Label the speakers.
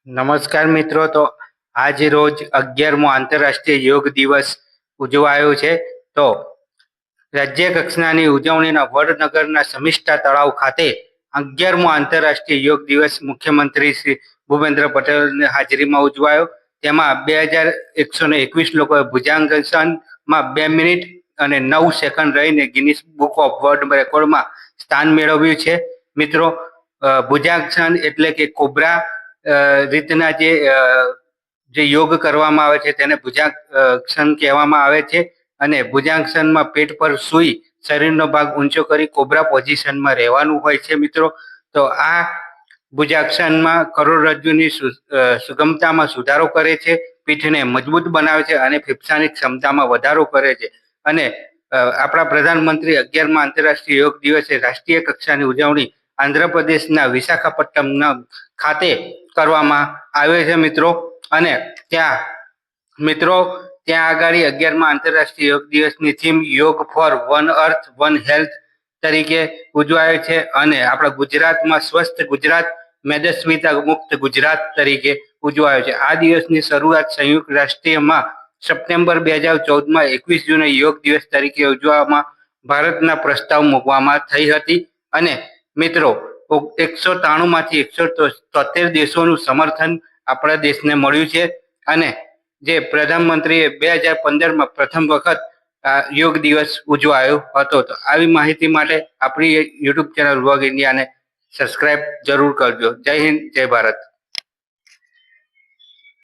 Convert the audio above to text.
Speaker 1: નમસ્કાર મિત્રો. તો આજ રોજ 11મો આંતરરાષ્ટ્રીય યોગ દિવસ ઉજવાયો છે. તો રાજ્ય કક્ષાની ઉજવણીના વડનગરના શમિષ્ઠા તળાવ ખાતે 11મો આંતરરાષ્ટ્રીય યોગ દિવસ મુખ્યમંત્રી શ્રી ભૂપેન્દ્ર પટેલની હાજરીમાં ઉજવાયો. તેમાં 2121 લોકોએ ભુજાંગાસનમાં 2 મિનિટ અને 9 સેકન્ડ રહીને ગિનિસ બુક ઓફ વર્લ્ડ રેકોર્ડમાં સ્થાન મેળવ્યું છે. મિત્રો, ભુજાંગાસન એટલે કે કોબ્રા રીતના જે યોગ કરવામાં આવે છે તેને ભુજાંગાસન કહેવામાં આવે છે. અને ભુજાંગાસનમાં પેટ પર સૂઈ શરીરનો ભાગ ઊંચો કરી કોબ્રા પોઝિશનમાં રહેવાનું હોય છે. મિત્રો, તો આ ભુજાંગાસનમાં કરોડરજ્જુની સુગમતામાં સુધારો કરે છે, પીઠને મજબૂત બનાવે છે અને ફેફસાની ક્ષમતામાં વધારો કરે છે. અને આપણા પ્રધાનમંત્રી 11મા આંતરરાષ્ટ્રીય યોગ દિવસે રાષ્ટ્રીય કક્ષાની ઉજવણી આંધ્રપ્રદેશના વિશાખાપટ્ટનમ ખાતે કરવામાં આવે છે. મિત્રો, અને ત્યાં આગળ 11મા આંતરરાષ્ટ્રીય યોગ દિવસની theme yoga for one earth one health તરીકે ઉજવાય છે. અને આપણા ગુજરાતમાં સ્વસ્થ ગુજરાત, મેદસ્વીતા મુક્ત ગુજરાત તરીકે ઉજવાયો છે. આ દિવસની શરૂઆત સંયુક્ત રાષ્ટ્રમાં સપ્ટેમ્બર 2014માં 21 જૂને યોગ દિવસ તરીકે ઉજવવામાં ભારતના પ્રસ્તાવ મૂકવામાં થઈ હતી. અને મિત્રો, 193 માંથી 173 દેશોનું સમર્થન આપણા દેશને મળ્યું છે. અને જે પ્રધાનમંત્રીએ 2015માં પ્રથમ વખત યોગ દિવસ ઉજવાયો હતો. તો આવી માહિતી માટે આપણી યુટ્યુબ ચેનલ વોગ ઇન્ડિયાને સબસ્ક્રાઇબ જરૂર કરજો. જય હિન્દ, જય ભારત.